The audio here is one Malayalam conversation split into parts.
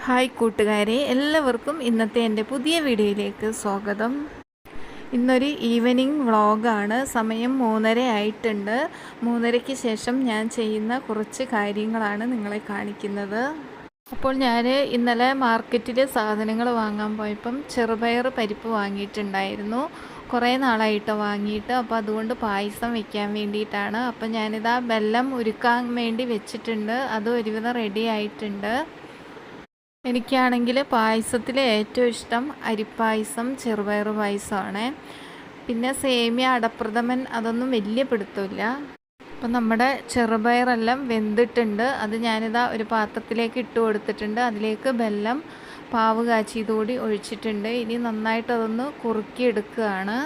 ഹായ് കൂട്ടുകാരെ, എല്ലാവർക്കും ഇന്നത്തെ എൻ്റെ പുതിയ വീഡിയോയിലേക്ക് സ്വാഗതം. ഇന്നൊരു ഈവനിങ് വ്ളോഗാണ്. സമയം 3:30 ആയിട്ടുണ്ട്. 3:30-ക്ക് ശേഷം ഞാൻ ചെയ്യുന്ന കുറച്ച് കാര്യങ്ങളാണ് നിങ്ങളെ കാണിക്കുന്നത്. അപ്പോൾ ഞാൻ ഇന്നലെ മാർക്കറ്റിൽ സാധനങ്ങൾ വാങ്ങാൻ പോയപ്പം ചെറുപയർ പരിപ്പ് വാങ്ങിയിട്ടുണ്ടായിരുന്നു. കുറേ നാളായിട്ട് വാങ്ങിയിട്ട്, അപ്പോൾ അതുകൊണ്ട് പായസം വെക്കാൻ വേണ്ടിയിട്ടാണ്. അപ്പം ഞാനിതാ വെല്ലം ഉരുക്കാൻ വേണ്ടി വെച്ചിട്ടുണ്ട്. അത് ഒരുവിധം റെഡി ആയിട്ടുണ്ട്. എനിക്കാണെങ്കിൽ പായസത്തിൽ ഏറ്റവും ഇഷ്ടം അരിപ്പായസം, ചെറുപയർ പായസമാണ്. പിന്നെ സേമിയ, അടപ്രഥമൻ അതൊന്നും വലിയ പിടുത്തമില്ല. അപ്പം നമ്മുടെ ചെറുപയറെല്ലാം വെന്തിട്ടുണ്ട്. അത് ഞാനിതാ ഒരു പാത്രത്തിലേക്ക് ഇട്ട് കൊടുത്തിട്ടുണ്ട്. അതിലേക്ക് വെല്ലം പാവ് കാച്ചിയതുകൂടി ഒഴിച്ചിട്ടുണ്ട്. ഇനി നന്നായിട്ട് അതൊന്ന് കുറുക്കിയെടുക്കുകയാണ്.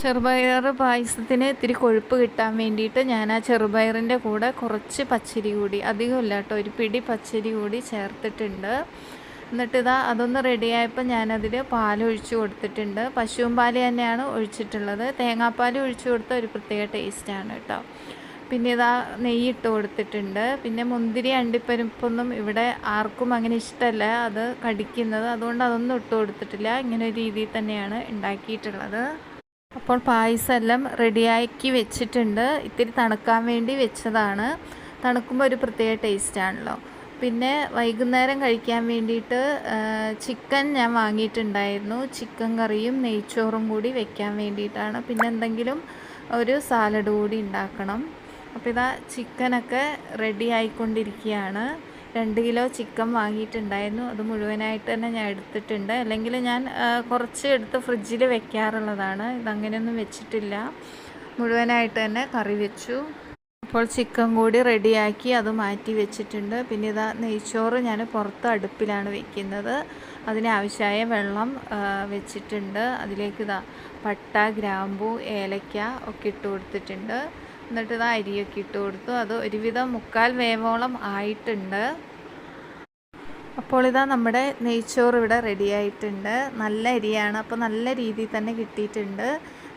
ചെറുപയർ പായസത്തിന് ഇത്തിരി കൊഴുപ്പ് കിട്ടാൻ വേണ്ടിയിട്ട് ഞാൻ ആ ചെറുപയറിൻ്റെ കൂടെ കുറച്ച് പച്ചരി കൂടി, അധികമില്ല കേട്ടോ, ഒരു പിടി പച്ചരി കൂടി ചേർത്തിട്ടുണ്ട്. എന്നിട്ട് അതൊന്ന് റെഡിയായപ്പോൾ ഞാനതിൽ പാലൊഴിച്ച് കൊടുത്തിട്ടുണ്ട്. പശുവും പാൽ തന്നെയാണ് ഒഴിച്ചിട്ടുള്ളത്. തേങ്ങാപ്പാൽ ഒഴിച്ച് കൊടുത്ത ഒരു പ്രത്യേക ടേസ്റ്റാണ് കേട്ടോ. പിന്നെ നെയ്യിട്ട് കൊടുത്തിട്ടുണ്ട്. പിന്നെ മുന്തിരി, അണ്ടിപ്പരിപ്പൊന്നും ഇവിടെ ആർക്കും അങ്ങനെ ഇഷ്ടമല്ല അത് കടിക്കുന്നത്. അതുകൊണ്ട് അതൊന്നും ഇട്ട് കൊടുത്തിട്ടില്ല. ഇങ്ങനെ ഒരു രീതിയിൽ തന്നെയാണ് ഉണ്ടാക്കിയിട്ടുള്ളത്. അപ്പോൾ പായസം എല്ലാം റെഡിയാക്കി വെച്ചിട്ടുണ്ട്. ഇത്തിരി തണുക്കാൻ വേണ്ടി വെച്ചതാണ്. തണുക്കുമ്പോൾ ഒരു പ്രത്യേക ടേസ്റ്റാണല്ലോ. പിന്നെ വൈകുന്നേരം കഴിക്കാൻ വേണ്ടിയിട്ട് ചിക്കൻ ഞാൻ വാങ്ങിയിട്ടുണ്ടായിരുന്നു. ചിക്കൻ കറിയും നെയ്ച്ചോറും കൂടി വെക്കാൻ വേണ്ടിയിട്ടാണ്. പിന്നെ എന്തെങ്കിലും ഒരു സാലഡ് കൂടി ഉണ്ടാക്കണം. അപ്പോൾ ചിക്കനൊക്കെ റെഡി ആയിക്കൊണ്ടിരിക്കുകയാണ്. 2 കിലോ ചിക്കൻ വാങ്ങിയിട്ടുണ്ടായിരുന്നു. അത് മുഴുവനായിട്ട് തന്നെ ഞാൻ എടുത്തിട്ടുണ്ട്. അല്ലെങ്കിൽ ഞാൻ കുറച്ച് എടുത്ത് ഫ്രിഡ്ജിൽ വെക്കാറുള്ളതാണ്. ഇതങ്ങനെയൊന്നും വെച്ചിട്ടില്ല. മുഴുവനായിട്ട് തന്നെ കറി വെച്ചു. അപ്പോൾ ചിക്കൻ കൂടി റെഡിയാക്കി അത് മാറ്റി വെച്ചിട്ടുണ്ട്. പിന്നെ നെയ്ച്ചോറ് ഞാൻ പുറത്ത് അടുപ്പിലാണ് വെക്കുന്നത്. അതിനാവശ്യമായ വെള്ളം വെച്ചിട്ടുണ്ട്. അതിലേക്ക് പട്ട, ഗ്രാമ്പൂ, ഏലക്ക ഒക്കെ ഇട്ട് കൊടുത്തിട്ടുണ്ട്. എന്നിട്ട് അരിയൊക്കെ ഇട്ട് കൊടുത്തു. അത് ഒരുവിധം 3/4 വേവോളം ആയിട്ടുണ്ട്. അപ്പോൾ നമ്മുടെ നെയ്ച്ചോറ് ഇവിടെ റെഡി ആയിട്ടുണ്ട്. നല്ല അരിയാണ്, അപ്പോൾ നല്ല രീതിയിൽ തന്നെ കിട്ടിയിട്ടുണ്ട്.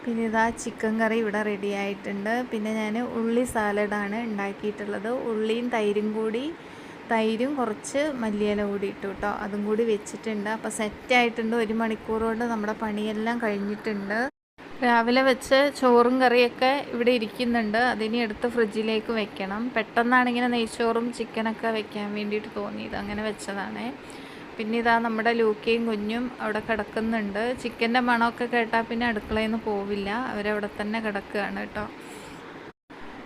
പിന്നെ ചിക്കൻ കറി ഇവിടെ റെഡി ആയിട്ടുണ്ട്. പിന്നെ ഞാൻ ഉള്ളി സാലഡാണ് ഉണ്ടാക്കിയിട്ടുള്ളത്. ഉള്ളിയും തൈരും കുറച്ച് മല്ലിയില കൂടി ഇട്ടു കേട്ടോ. അതും കൂടി വെച്ചിട്ടുണ്ട്. അപ്പോൾ സെറ്റായിട്ടുണ്ട്. 1 മണിക്കൂർ കൊണ്ട് നമ്മുടെ പണിയെല്ലാം കഴിഞ്ഞിട്ടുണ്ട്. രാവിലെ വെച്ച് ചോറും കറിയൊക്കെ ഇവിടെ ഇരിക്കുന്നുണ്ട്. അതിനി എടുത്ത് ഫ്രിഡ്ജിലേക്ക് വെക്കണം. പെട്ടെന്നാണ് ഇങ്ങനെ നെയ്ച്ചോറും ചിക്കനൊക്കെ വെക്കാൻ വേണ്ടിയിട്ട് തോന്നിയത്, അങ്ങനെ വെച്ചതാണ്. പിന്നെ നമ്മുടെ ലൂക്കയും കുഞ്ഞും അവിടെ കിടക്കുന്നുണ്ട്. ചിക്കൻ്റെ മണമൊക്കെ കേട്ടാൽ പിന്നെ അടുക്കളയിൽ നിന്ന് പോവില്ല. അവരവിടെ തന്നെ കിടക്കുകയാണ് കേട്ടോ.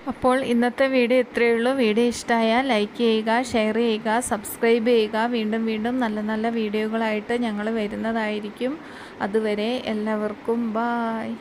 അപ്പോൾ ഇന്നത്തെ വീഡിയോ ഇത്രയേ ഉള്ളൂ. വീഡിയോ ഇഷ്ടമായാൽ ലൈക്ക് ചെയ്യുക, ഷെയർ ചെയ്യുക, സബ്സ്ക്രൈബ് ചെയ്യുക. വീണ്ടും നല്ല നല്ല വീഡിയോകളായിട്ട് ഞങ്ങൾ വരുന്നതായിരിക്കും. അതുവരെ എല്ലാവർക്കും ബായ്.